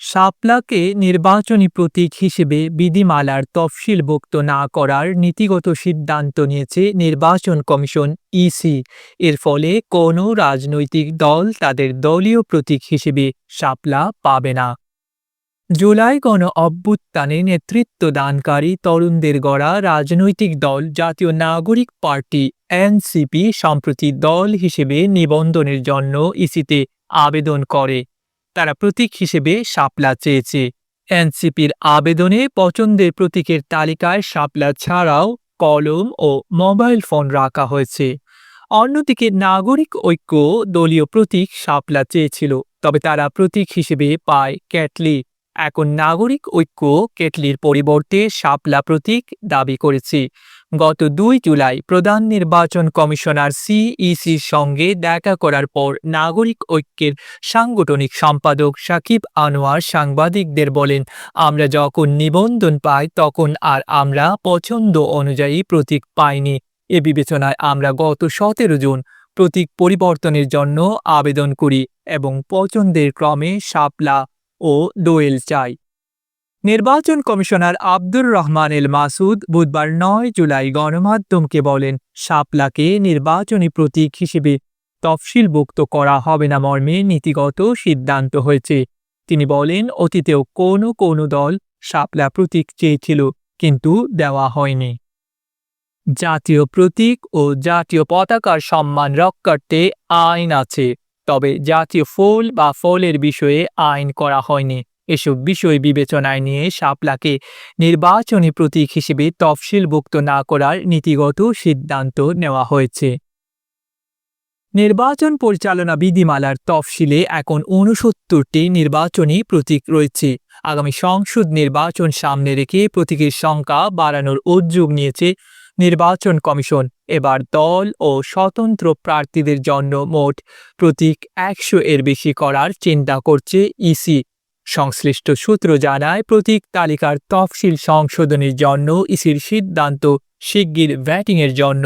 শাপলাকে নির্বাচনী প্রতীক হিসেবে বিধিমালার তফসিলভুক্ত না করার নীতিগত সিদ্ধান্ত নিয়েছে নির্বাচন কমিশন ইসি। এর ফলে কোনো রাজনৈতিক দল তাদের দলীয় প্রতীক হিসেবে শাপলা পাবে না। জুলাই গণ অভ্যুত্থানে নেতৃত্বদানকারী তরুণদের গড়া রাজনৈতিক দল জাতীয় নাগরিক পার্টি এনসিপি সম্প্রতি দল হিসেবে নিবন্ধনের জন্য ইসিতে আবেদন করে। তারা প্রতীক হিসেবে শাপলা চেয়েছে। এনসিপির আবেদনে পছন্দের প্রতীকের তালিকায় শাপলা ছাড়াও কলম ও মোবাইল ফোন রাখা হয়েছে। অন্যদিকে নাগরিক ঐক্য দলীয় প্রতীক শাপলা চেয়েছিল, তবে তারা প্রতীক হিসেবে পায় কেটলি। এখন নাগরিক ঐক্য কেটলির পরিবর্তে শাপলা প্রতীক দাবি করেছে। গত ২ জুলাই প্রধান নির্বাচন কমিশনার সিইসির সঙ্গে দেখা করার পর নাগরিক ঐক্যের সাংগঠনিক সম্পাদক সাকিব আনোয়ার সাংবাদিকদের বলেন, আমরা যখন নিবন্ধন পাই তখন আর আমরা পছন্দ অনুযায়ী প্রতীক পাইনি। এ বিবেচনায় আমরা গত ১৭ জুন প্রতীক পরিবর্তনের জন্য আবেদন করি এবং পছন্দের ক্রমে শাপলা ও দোয়েল চাই। নির্বাচন কমিশনার আব্দুর রহমান এল মাসুদ বুধবার ৯ জুলাই গণমাধ্যমকে বলেন, শাপলাকে নির্বাচনী প্রতীক হিসেবে তফসিলভুক্ত করা হবে না মর্মে নীতিগত সিদ্ধান্ত হয়েছে। তিনি বলেন, অতীতেও কোনো দল শাপলা প্রতীক চেয়েছিল, কিন্তু দেওয়া হয়নি। জাতীয় প্রতীক ও জাতীয় পতাকার সম্মান রক্ষার্থে আইন আছে, তবে জাতীয় ফুল বা ফলের বিষয়ে আইন করা হয়নি। এসব বিষয় বিবেচনায় নিয়ে শাপলাকে নির্বাচনী প্রতীক হিসেবে তফসিলভুক্ত না করার নীতিগত সিদ্ধান্ত নেওয়া হয়েছে। নির্বাচন পরিচালনা বিধিমালার তফসিলে এখন ৬৯টি নির্বাচনী প্রতীক রয়েছে। আগামী সংসদ নির্বাচন সামনে রেখে প্রতীকের সংখ্যা বাড়ানোর উদ্যোগ নিয়েছে নির্বাচন কমিশন। এবার দল ও স্বতন্ত্র প্রার্থীদের জন্য মোট প্রতীক ১০০ এর বেশি করার চিন্তা করছে ইসি। সংশ্লিষ্ট সূত্র জানায়, প্রতীক তালিকার তফসিল সংশোধনের জন্য ইসির সিদ্ধান্ত শিগগির ভোটিংয়ের জন্য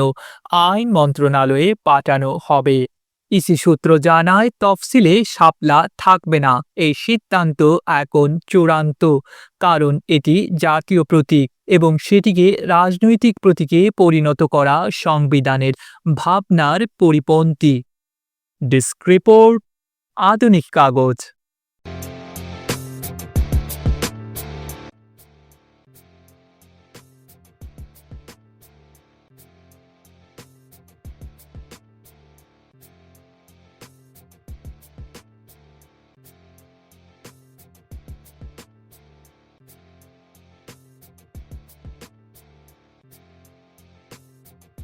আইন মন্ত্রণালয়ে পাঠানো হবে। ইসি সূত্র জানায়, তফসিলে শাপলা থাকবে না। এই সিদ্ধান্ত এখন চূড়ান্ত, কারণ এটি জাতীয় প্রতীক এবং সেটিকে রাজনৈতিক প্রতীকে পরিণত করা সংবিধানের ভাবনার পরিপন্থী। ডেস্ক রিপোর্ট, আধুনিক কাগজ।